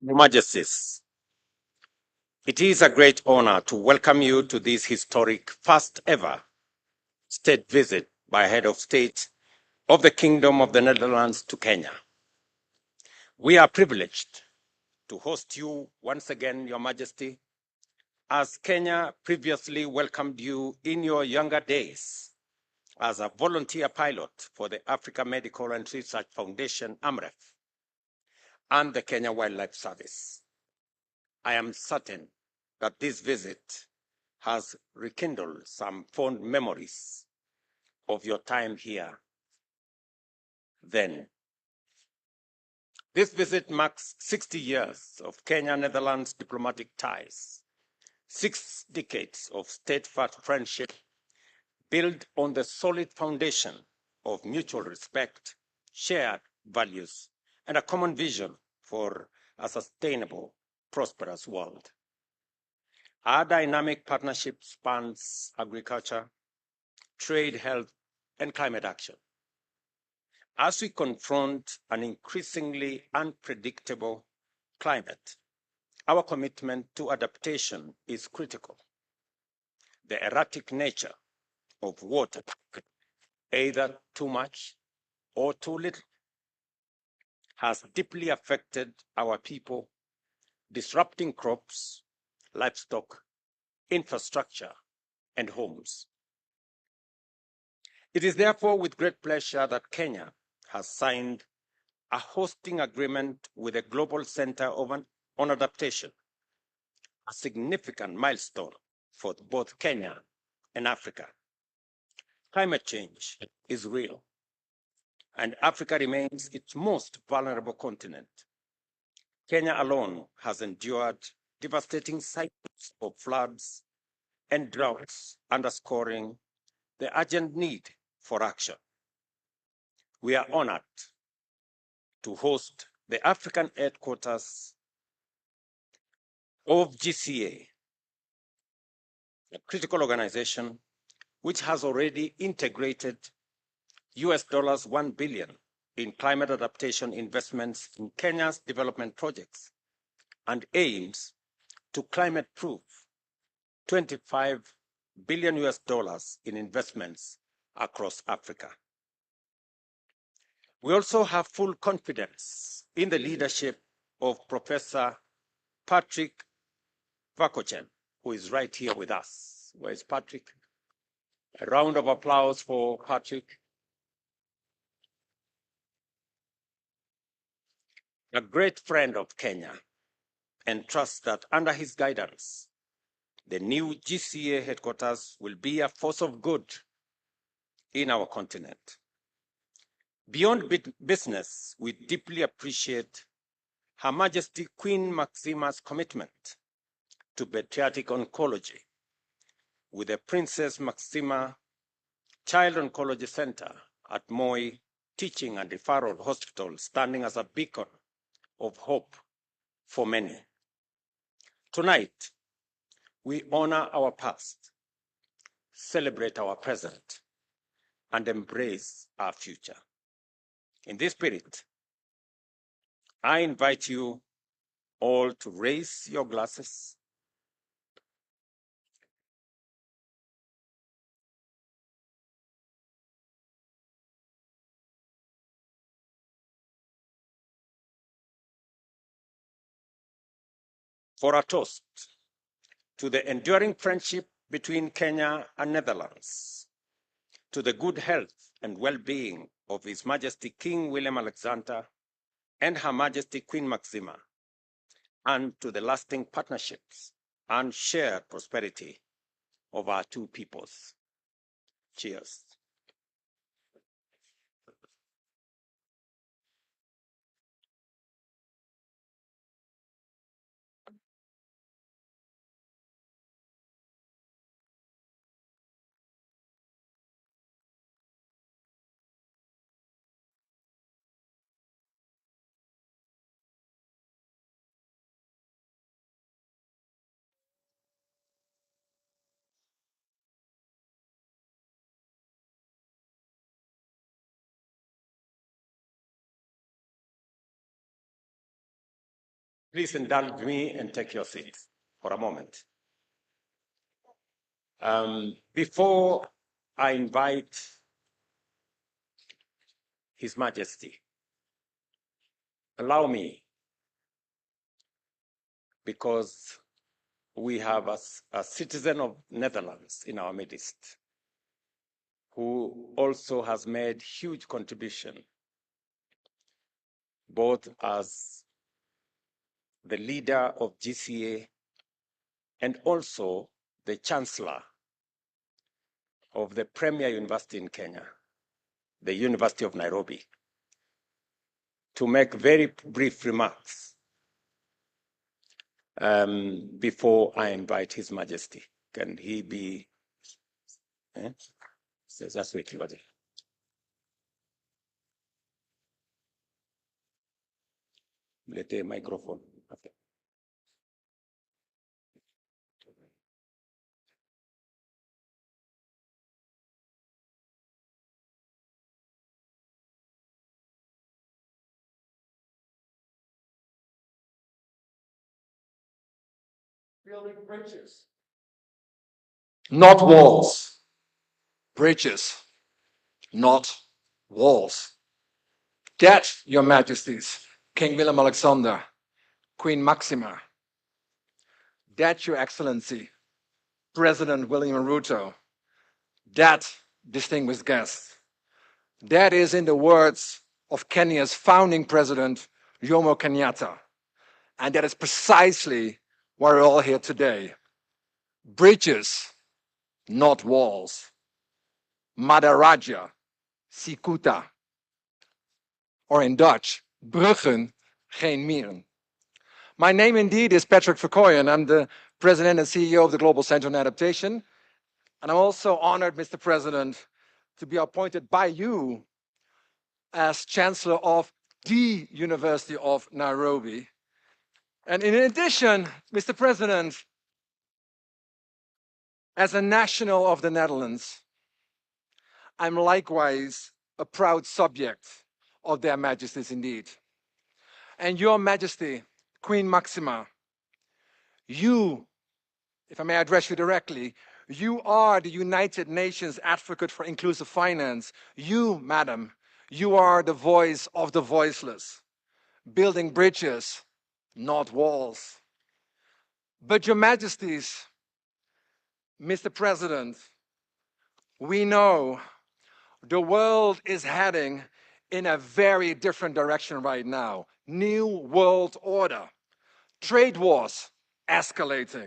Your Majesties, it is a great honor to welcome you to this historic first ever state visit by Head of State of the Kingdom of the Netherlands to Kenya. We are privileged to host you once again, Your Majesty, as Kenya previously welcomed you in your younger days as a volunteer pilot for the Africa Medical and Research Foundation, AMREF, and the Kenya Wildlife Service. I am certain that this visit has rekindled some fond memories of your time here then. This visit marks 60 years of Kenya-Netherlands diplomatic ties, 6 decades of steadfast friendship built on the solid foundation of mutual respect, shared values, and a common vision for a sustainable, prosperous world. Our dynamic partnership spans agriculture, trade, health, and climate action. As we confront an increasingly unpredictable climate, our commitment to adaptation is critical. The erratic nature of water, either too much or too little, has deeply affected our people, disrupting crops, livestock, infrastructure, and homes. It is therefore with great pleasure that Kenya has signed a hosting agreement with the Global Center on Adaptation, a significant milestone for both Kenya and Africa. Climate change is real, and Africa remains its most vulnerable continent. Kenya alone has endured devastating cycles of floods and droughts, underscoring the urgent need for action. We are honored to host the African headquarters of GCA, a critical organization which has already integrated $1 billion in climate adaptation investments in Kenya's development projects and aims to climate-proof $25 billion in investments across Africa. We also have full confidence in the leadership of Professor Patrick Vaken, who is right here with us. Where is Patrick? A round of applause for Patrick. A great friend of Kenya, and trust that under his guidance, the new GCA headquarters will be a force of good in our continent. Beyond business, we deeply appreciate Her Majesty Queen Maxima's commitment to pediatric oncology, with the Princess Maxima Child Oncology Center at Moi Teaching and Referral Hospital standing as a beacon of hope for many. Tonight, we honor our past, celebrate our present, and embrace our future. In this spirit, I invite you all to raise your glasses for a toast to the enduring friendship between Kenya and Netherlands, to the good health and well-being of His Majesty King Wellem-Alexander and Her Majesty Queen Maxima, and to the lasting partnerships and shared prosperity of our two peoples. Cheers. Please indulge me and take your seat for a moment. Before I invite His Majesty, allow me, because we have a citizen of Netherlands in our midst, who also has made huge contribution, both as the leader of GCA and also the chancellor of the premier university in Kenya, the University of Nairobi, to make very brief remarks before I invite His Majesty. Can he be? That's wait, Lete microphone. Okay. Building bridges, not walls. Bridges, not walls. That, Your Majesties, King Willem-Alexander, Queen Maxima. That, Your Excellency, President William Ruto. That, distinguished guest. That is, in the words of Kenya's founding president, Jomo Kenyatta. And that is precisely why we're all here today. Bridges, not walls. Madaraja, Sikuta, or in Dutch, bruggen, geen muren. My name indeed is Patrick Verkooyen. I'm the president and CEO of the Global Center on Adaptation. And I'm also honored, Mr. President, to be appointed by you as Chancellor of the University of Nairobi. And in addition, Mr. President, as a national of the Netherlands, I'm likewise a proud subject of their majesties indeed. And Your Majesty, Queen Maxima, you, if I may address you directly, you are the United Nations advocate for inclusive finance. You, madam, you are the voice of the voiceless, building bridges, not walls. But Your Majesties, Mr. President, we know the world is heading in a very different direction right now. New world order. Trade wars escalating.